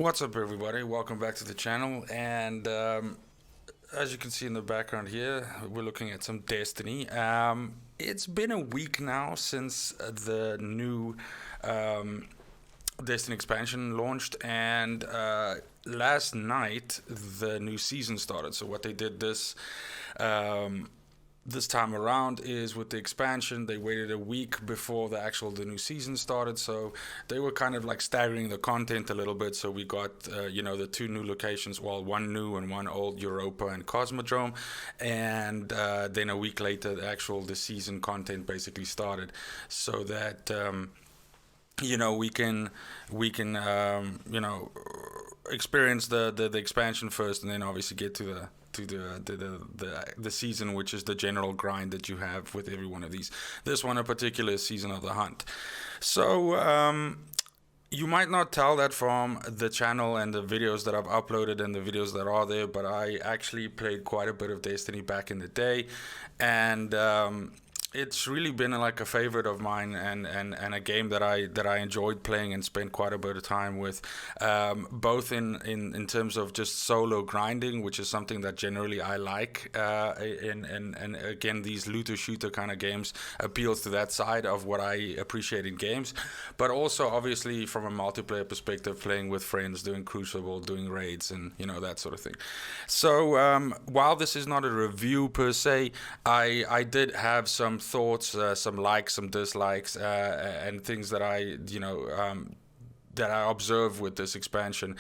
What's up, everybody? Welcome back to the channel. And as you can see in the background here, we're looking at some Destiny. It's been a week now since the new Destiny expansion launched, and last night the new season started. So what they did this time around is with the expansion, they waited a week before the new season started, so they were kind of like staggering the content a little bit. So we got the two new locations, well, one new and one old, Europa and Cosmodrome, and then a week later the season content basically started, so that we can experience the expansion first, and then obviously get to the season, which is the general grind that you have with every one of these. This one in particular is Season of the Hunt. So you might not tell that from the channel and the videos that I've uploaded and the videos that are there, but I actually played quite a bit of Destiny back in the day, and it's really been like a favorite of mine, and a game that I enjoyed playing and spent quite a bit of time with, both in terms of just solo grinding, which is something that generally I like, and again, these looter shooter kind of games appeals to that side of what I appreciate in games, but also obviously from a multiplayer perspective, playing with friends, doing Crucible, doing raids, and that sort of thing. So while this is not a review per se, I did have some thoughts, some likes, some dislikes, and things that I observed with this expansion,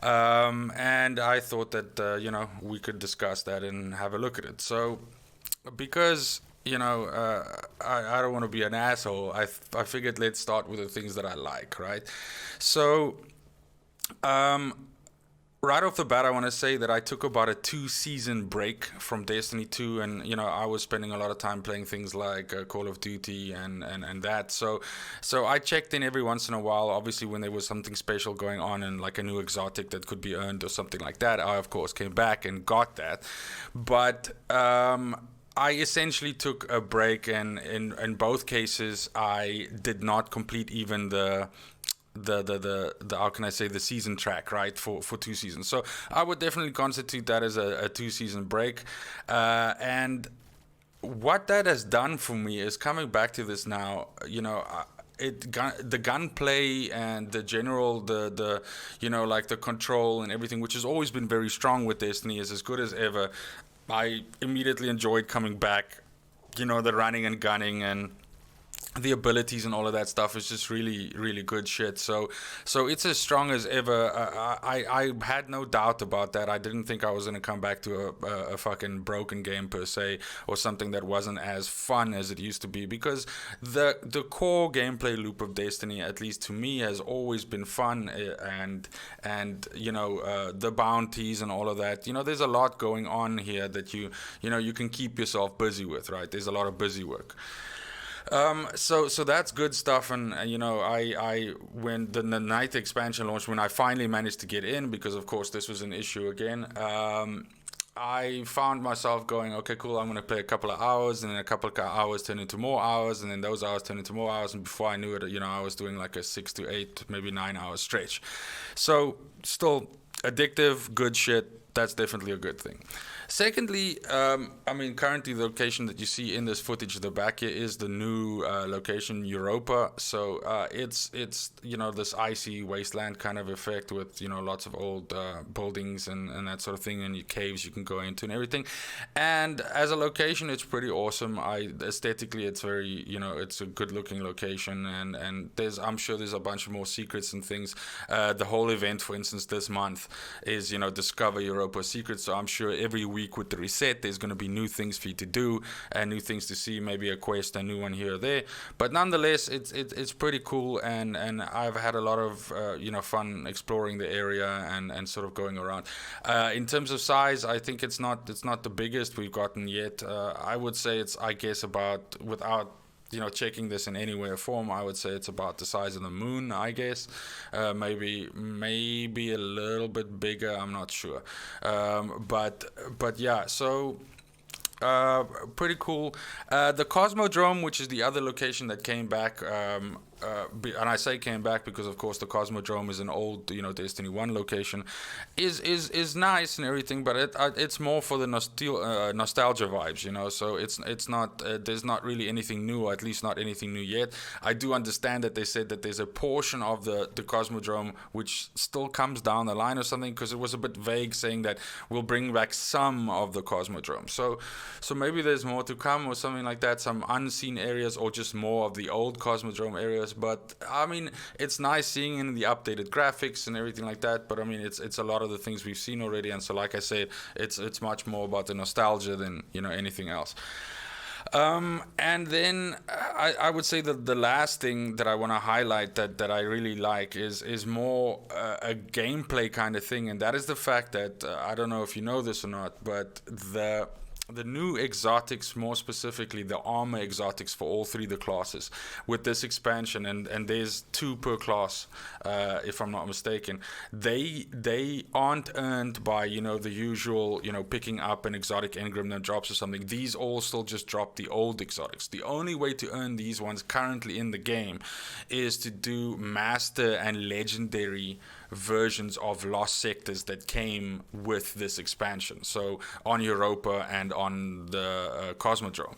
and I thought that we could discuss that and have a look at it. So because I don't want to be an asshole, I figured let's start with the things that I like, right? So right off the bat, I want to say that I took about a 2-season break from Destiny 2, and I was spending a lot of time playing things like Call of Duty and that. So I checked in every once in a while. Obviously, when there was something special going on and like a new exotic that could be earned or something like that, I of course came back and got that. But I essentially took a break, and in both cases, I did not complete even the how can I say, the season track, right, for 2 seasons. So I would definitely constitute that as a 2-season break, and what that has done for me is coming back to this now. The gunplay and the general like the control and everything, which has always been very strong with Destiny, is as good as ever. I immediately enjoyed coming back. The running and gunning and the abilities and all of that stuff is just really, really good shit. So it's as strong as ever. I had no doubt about that. I didn't think I was going to come back to a fucking broken game per se, or something that wasn't as fun as it used to be, because the core gameplay loop of Destiny, at least to me, has always been fun, and the bounties and all of that. There's a lot going on here that you can keep yourself busy with, right? There's a lot of busy work. So that's good stuff, and I when the night expansion launched, when I finally managed to get in, because of course this was an issue again, I found myself going, okay, cool, I'm going to play a couple of hours, and then a couple of hours turn into more hours, and then those hours turn into more hours, and before I knew it, I was doing like a 6 to 8, maybe 9 hour stretch. So still addictive, good shit. That's definitely a good thing. Secondly, currently the location that you see in this footage at the back here is the new location, Europa. So it's this icy wasteland kind of effect with lots of old buildings and that sort of thing, and caves you can go into and everything. And as a location, it's pretty awesome. Aesthetically, it's very it's a good looking location, and I'm sure there's a bunch of more secrets and things. The whole event, for instance, this month is discover Europa secrets. So I'm sure every week with the reset, there's going to be new things for you to do and new things to see, maybe a quest, a new one here or there. But nonetheless, it's pretty cool, and I've had a lot of fun exploring the area and sort of going around. In terms of size, I think it's not the biggest we've gotten yet. I would say it's, I guess, about, without checking this in any way or form, I would say it's about the size of the moon, I guess. Maybe a little bit bigger, I'm not sure. But yeah, so pretty cool. The Cosmodrome, which is the other location that came back, and I say came back because of course the Cosmodrome is an old, Destiny 1 location, is nice and everything, but it's more for the nostalgia vibes, so it's not, there's not really anything new, or at least not anything new yet. I do understand that they said that there's a portion of the Cosmodrome which still comes down the line or something, because it was a bit vague saying that we'll bring back some of the Cosmodrome. So maybe there's more to come or something like that, some unseen areas or just more of the old Cosmodrome areas. But I mean, it's nice seeing in the updated graphics and everything like that, but I mean, it's a lot of the things we've seen already, and so like I said, it's much more about the nostalgia than anything else. And then I would say that the last thing that I want to highlight that I really like is more a gameplay kind of thing, and that is the fact that I don't know if you know this or not, but the new exotics, more specifically the armor exotics for all three of the classes with this expansion, and there's 2 per class, if I'm not mistaken, they aren't earned by the usual picking up an exotic engram that drops or something. These all still just drop the old exotics. The only way to earn these ones currently in the game is to do master and legendary versions of lost sectors that came with this expansion, so on Europa and on the Cosmodrome.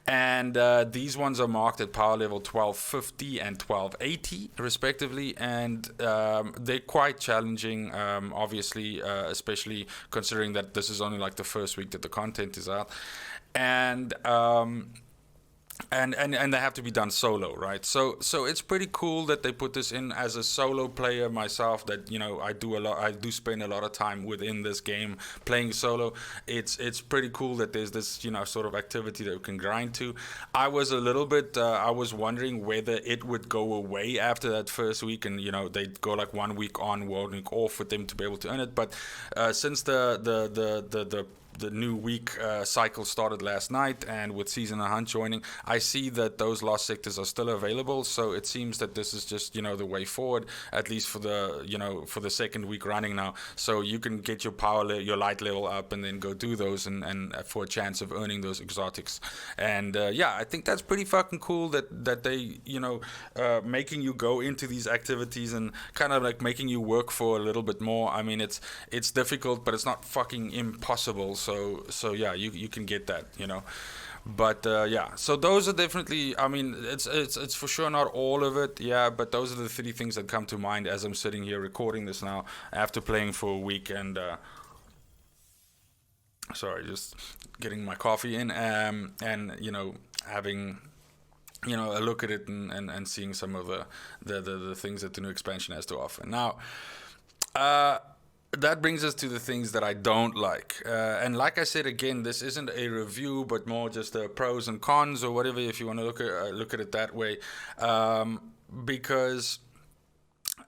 And these ones are marked at power level 1250 and 1280 respectively, and they're quite challenging, obviously, especially considering that this is only like the first week that the content is out. And they have to be done solo, right? So it's pretty cool that they put this in. As a solo player myself, that I do spend a lot of time within this game playing solo. It's pretty cool that there's this sort of activity that we can grind to. I was a little bit I was wondering whether it would go away after that first week, and they'd go like 1 week on, 1 week off for them to be able to earn it. But since the new week cycle started last night, and with Season of Hunt joining, I see that those lost sectors are still available. So it seems that this is just the way forward, at least for the second week running now. So you can get your your light level up, and then go do those, and for a chance of earning those exotics. And I think that's pretty fucking cool that they making you go into these activities and kind of like making you work for a little bit more. I mean, it's difficult, but it's not fucking impossible. So yeah, you can get that, But so those are definitely, I mean, it's for sure not all of it, but those are the 3 things that come to mind as I'm sitting here recording this now after playing for a week. And sorry, just getting my coffee in, and having a look at it, and seeing some of the things that the new expansion has to offer. Now that brings us to the things that I don't like. And like I said, again, this isn't a review, but more just the pros and cons, or whatever, if you want to look at it that way. Because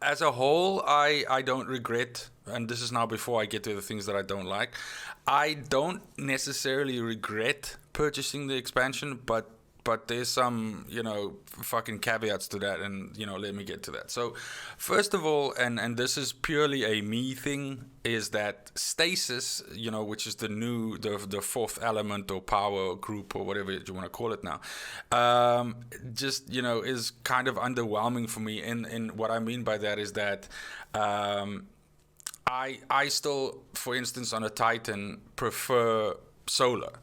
as a whole, I don't regret, and this is now before I get to the things that I don't like, I don't necessarily regret purchasing the expansion, but there's some, fucking caveats to that, and, let me get to that. So, first of all, and this is purely a me thing, is that stasis, which is the 4th element or power group or whatever you want to call it now, just, is kind of underwhelming for me. And what I mean by that is that, I still, for instance, on a Titan, prefer solar.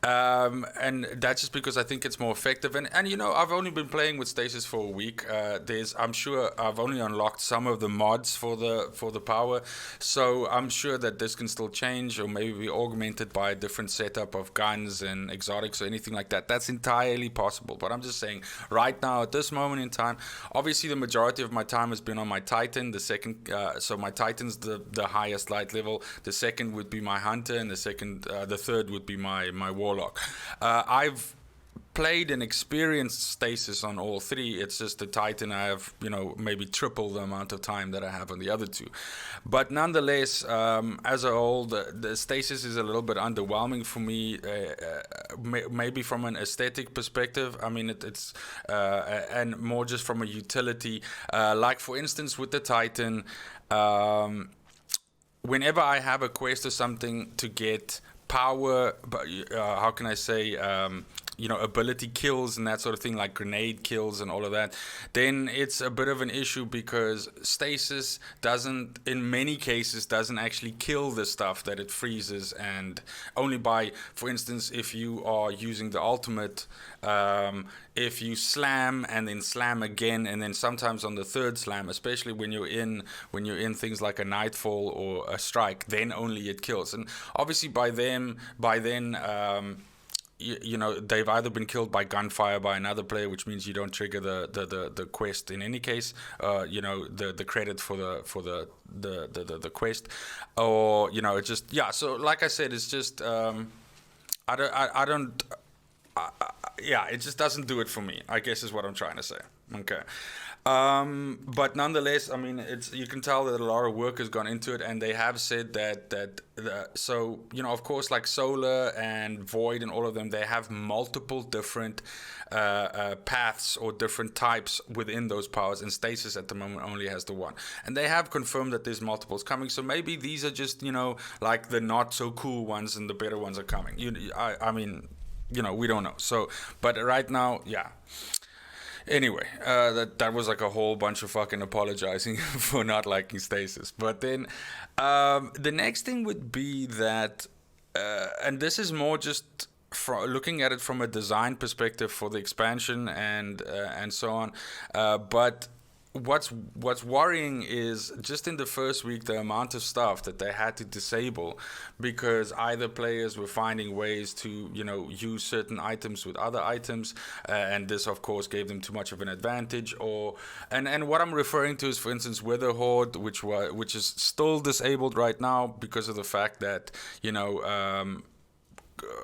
And that's just because I think it's more effective. And I've only been playing with stasis for a week. I'm sure I've only unlocked some of the mods for the power, so I'm sure that this can still change, or maybe be augmented by a different setup of guns and exotics or anything like that. That's entirely possible. But I'm just saying, right now at this moment in time, obviously the majority of my time has been on my Titan. The second, so my Titan's the highest light level. The second would be my Hunter, and the third would be my Warlock. I've played and experienced stasis on all 3. It's just the Titan I have, maybe triple the amount of time that I have on the other 2. But nonetheless, as a whole, the stasis is a little bit underwhelming for me, maybe from an aesthetic perspective. I mean, it's and more just from a utility. Like, for instance, with the Titan, whenever I have a quest or something to get power, but how can I say, ability kills and that sort of thing, like grenade kills and all of that, then it's a bit of an issue because stasis doesn't, in many cases, doesn't actually kill the stuff that it freezes, and only by, for instance, if you are using the ultimate, if you slam and then slam again, and then sometimes on the third slam, especially when you're in things like a nightfall or a strike, then only it kills. And obviously by then they've either been killed by gunfire by another player, which means you don't trigger the quest in any case, the credit for the quest, or it's just, yeah. So like I said, it's just it just doesn't do it for me, I guess is what I'm trying to say. Okay. But nonetheless, I mean, you can tell that a lot of work has gone into it, and they have said that of course, like Solar and Void and all of them, they have multiple different paths or different types within those powers, and Stasis at the moment only has the one. And they have confirmed that there's multiples coming, so maybe these are just, like the not so cool ones and the better ones are coming. I mean, we don't know. So, but right now, yeah. Anyway, that was like a whole bunch of fucking apologizing for not liking Stasis. But then the next thing would be that, and this is more just looking at it from a design perspective for the expansion and so on. But what's worrying is just in the first week the amount of stuff that they had to disable because either players were finding ways to use certain items with other items, and this of course gave them too much of an advantage, and what I'm referring to is, for instance, Wither Horde, which is still disabled right now because of the fact that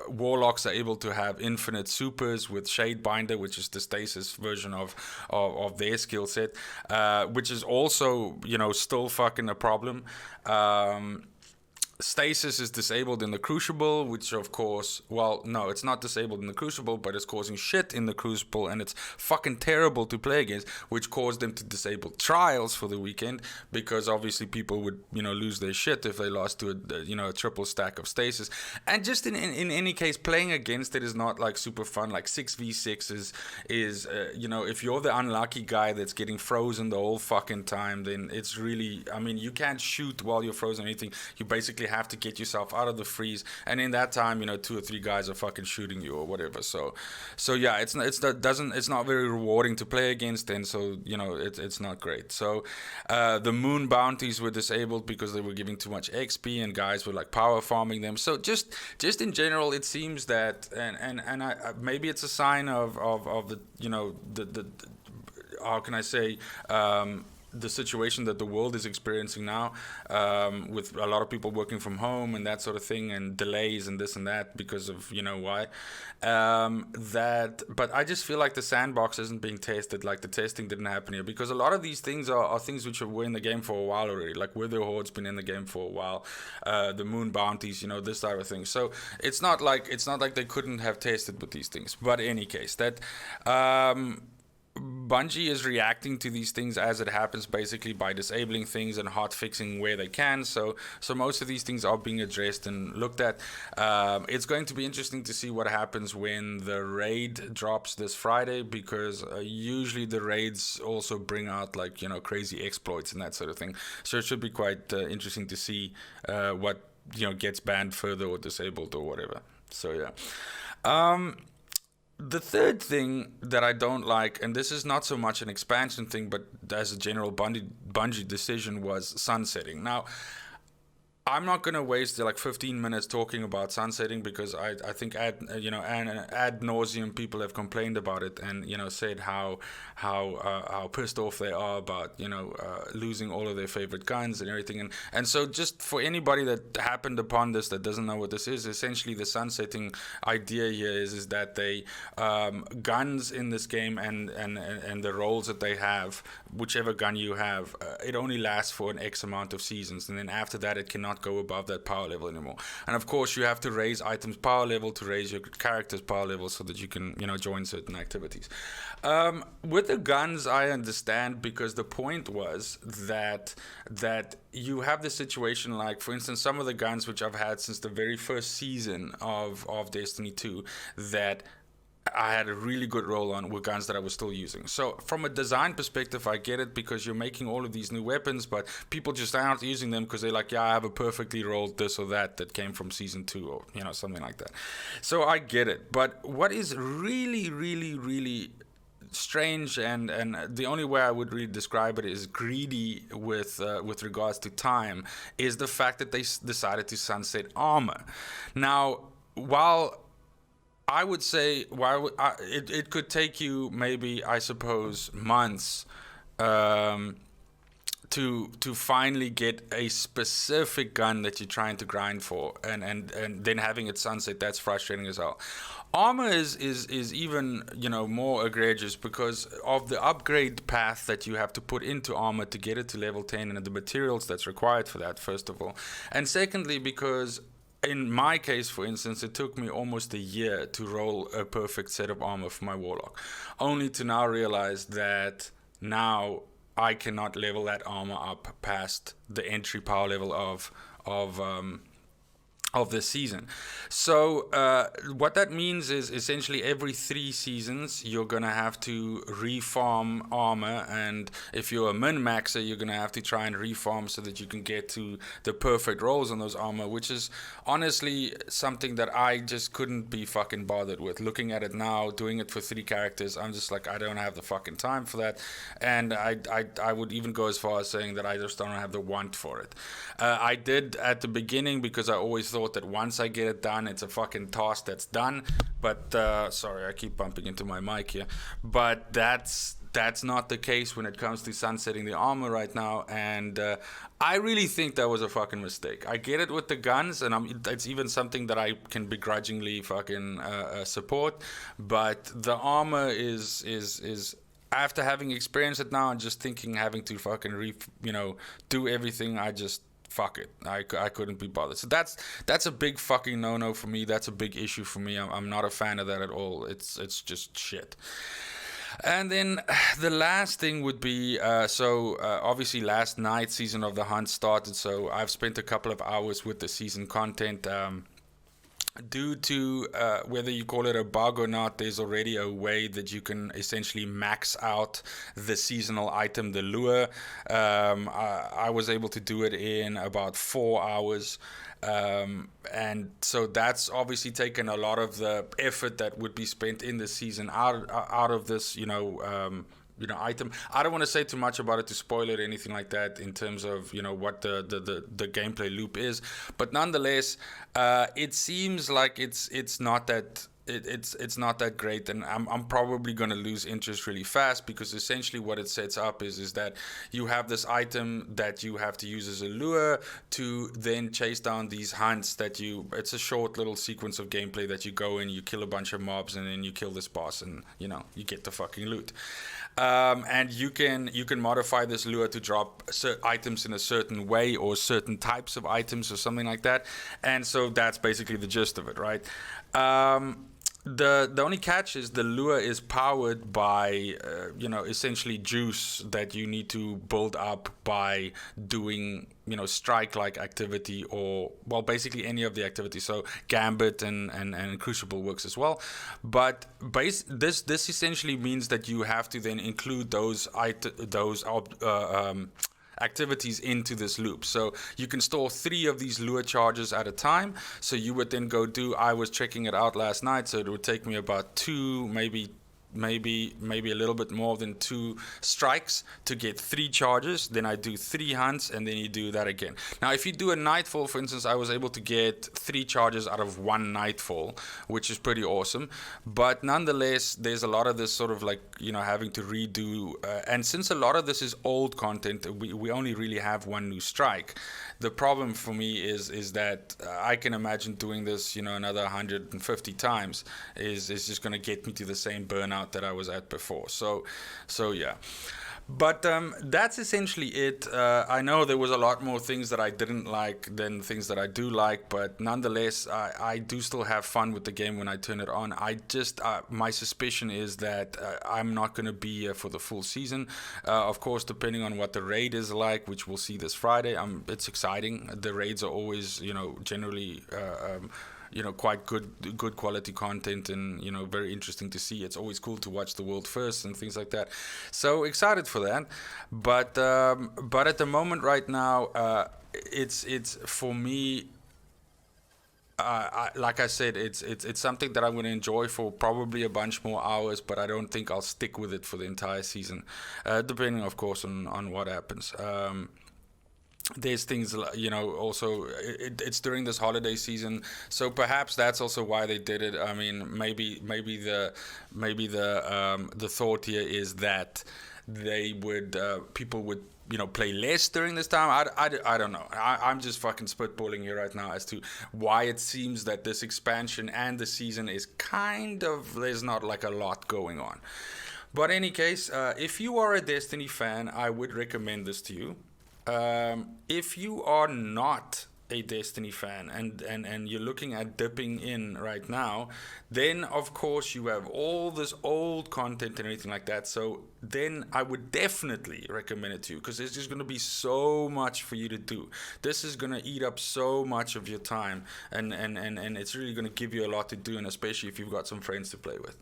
warlocks are able to have infinite supers with Shadebinder, which is the stasis version of their skill set, which is also still fucking a problem. Stasis is disabled in the Crucible, which of course, well, no, it's not disabled in the Crucible, but it's causing shit in the Crucible, and it's fucking terrible to play against, which caused them to disable Trials for the weekend, because obviously people would, lose their shit if they lost to a triple stack of Stasis. And just in any case, playing against it is not like super fun. Like 6v6 is if you're the unlucky guy that's getting frozen the whole fucking time, then it's really, I mean, you can't shoot while you're frozen or anything. You basically have to get yourself out of the freeze, and in that time 2 or 3 guys are fucking shooting you or whatever. So yeah, it's not very rewarding to play against, and so it's not great. So the moon bounties were disabled because they were giving too much XP and guys were like power farming them. So just in general, it seems that and maybe it's a sign of the how can I say, the situation that the world is experiencing now, with a lot of people working from home and that sort of thing, and delays and this and that because of why. But I just feel like the sandbox isn't being tested, like the testing didn't happen here, because a lot of these things are things which were in the game for a while already. Like Wither Horde's been in the game for a while, the moon bounties, this type of thing. So it's not like they couldn't have tested with these things. But in any case, that Bungie is reacting to these things as it happens, basically by disabling things and hot fixing where they can. So most of these things are being addressed and looked at. It's going to be interesting to see what happens when the raid drops this Friday, because usually the raids also bring out like crazy exploits and that sort of thing. So it should be quite interesting to see what gets banned further or disabled or whatever. So yeah. The third thing that I don't like, and this is not so much an expansion thing, but as a general Bungie decision, was sunsetting. Now, I'm not going to waste like 15 minutes talking about sunsetting, because I think ad nauseum people have complained about it and said how pissed off they are about losing all of their favorite guns and everything, and so just for anybody that happened upon this that doesn't know what this is, essentially the sunsetting idea here is that they guns in this game and the roles that they have, whichever gun you have, it only lasts for an X amount of seasons, and then after that it cannot go above that power level anymore. And of course you have to raise items power level to raise your character's power level so that you can join certain activities. With the guns, I understand, because the point was that you have this situation, like for instance some of the guns which I've had since the very first season of Destiny 2 that I had a really good roll on with guns that I was still using. So from a design perspective, I get it, because you're making all of these new weapons, but people just aren't using them because they're like, yeah, I have a perfectly rolled this or that came from season 2, or something like that. So I get it. But what is really, really, really strange, and the only way I would really describe it is greedy with regards to time, is the fact that they decided to sunset armor. Now, while I would say, it could take you maybe, I suppose, months to finally get a specific gun that you're trying to grind for, and then having it sunset, that's frustrating as hell. Armor is even more egregious because of the upgrade path that you have to put into armor to get it to level 10, and the materials that's required for that, first of all, and secondly because in my case, for instance, it took me almost a year to roll a perfect set of armor for my warlock, only to now realize that now I cannot level that armor up past the entry power level of this season. So what that means is essentially every 3 seasons you're gonna have to refarm armor, and if you're a min-maxer, you're gonna have to try and refarm so that you can get to the perfect rolls on those armor, which is honestly something that I just couldn't be fucking bothered with. Looking at it now, doing it for 3 characters, I'm just like, I don't have the fucking time for that, and I would even go as far as saying that I just don't have the want for it. I did at the beginning because I always thought that once I get it done, it's a fucking task that's done. But sorry, I keep bumping into my mic here. But that's not the case when it comes to sunsetting the armor right now, and I really think that was a fucking mistake. I get it with the guns, and it's even something that I can begrudgingly fucking support. But the armor is after having experienced it now and just thinking having to fucking do everything, I just fuck it. I couldn't be bothered. So that's a big fucking no-no for me. That's a big issue for me. I'm not a fan of that at all. It's just shit. And then the last thing would be, obviously last night Season of the Hunt started, so I've spent a couple of hours with the season content. Due to whether you call it a bug or not, there's already a way that you can essentially max out the seasonal item, the lure. I was able to do it in about 4 hours. And so that's obviously taken a lot of the effort that would be spent in the season out of this, item. I don't want to say too much about it to spoil it or anything like that in terms of what the gameplay loop is, but nonetheless, it seems like it's not that. It's not that great, and I'm probably going to lose interest really fast, because essentially what it sets up is that you have this item that you have to use as a lure to then chase down these hunts it's a short little sequence of gameplay that you go in, you kill a bunch of mobs, and then you kill this boss, and you get the fucking loot. And you can modify this lure to drop items in a certain way, or certain types of items, or something like that. And so that's basically the gist of it, right? The only catch is the lure is powered by essentially juice that you need to build up by doing strike like activity, or basically any of the activities. So Gambit and Crucible works as well, but this essentially means that you have to then include those activities into this loop. So you can store 3 of these lure charges at a time. So you would then I was checking it out last night, so it would take me about 2, maybe a little bit more than 2 strikes to get 3 charges. Then I do 3 hunts, and then you do that again. Now if you do a nightfall, for instance, I was able to get 3 charges out of 1 nightfall, which is pretty awesome. But nonetheless, there's a lot of this sort of having to redo, and since a lot of this is old content, we only really have 1 new strike. The problem for me is that I can imagine doing this another 150 times is just going to get me to the same burnout that I was at before. So yeah. But that's essentially it. I know there was a lot more things that I didn't like than things that I do like, but nonetheless, I do still have fun with the game when I turn it on. My suspicion is that I'm not going to be here for the full season. Of course, depending on what the raid is like, which we'll see this Friday. It's exciting. The raids are always, generally quite good quality content, and very interesting to see. It's always cool to watch the world first and things like that. So excited for that. But at the moment right now, it's for me. Like I said, it's something that I'm going to enjoy for probably a bunch more hours, but I don't think I'll stick with it for the entire season, depending, of course, on what happens. There's things, also it's during this holiday season, so perhaps that's also why they did it. I mean, maybe the thought here is that people would play less during this time. I don't know. I'm just fucking spitballing here right now as to why it seems that this expansion and the season is there's not like a lot going on. But in any case, if you are a Destiny fan, I would recommend this to you. If you are not a Destiny fan and you're looking at dipping in right now, then of course you have all this old content and everything like that. So then I would definitely recommend it to you, because there's just going to be so much for you to do. This is going to eat up so much of your time, and it's really going to give you a lot to do, and especially if you've got some friends to play with.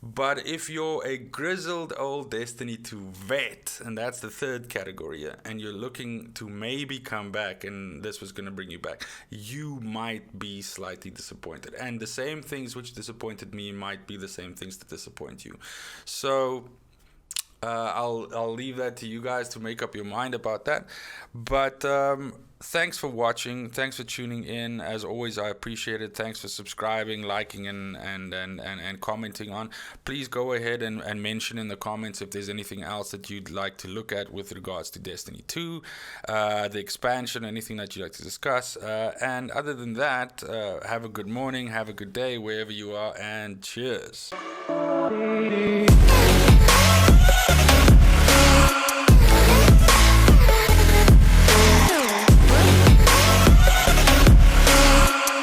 But if you're a grizzled old Destiny 2 vet, and that's the third category, and you're looking to maybe come back, and this was going to bring you back, you might be slightly disappointed. And the same things which disappointed me might be the same things that disappoint you. So I'll leave that to you guys to make up your mind about that. But thanks for watching. Thanks for tuning in. As always, I appreciate it. Thanks for subscribing, liking, and commenting on. Please go ahead and mention in the comments if there's anything else that you'd like to look at with regards to Destiny 2, the expansion, anything that you'd like to discuss. And other than that, have a good morning, have a good day wherever you are, and cheers.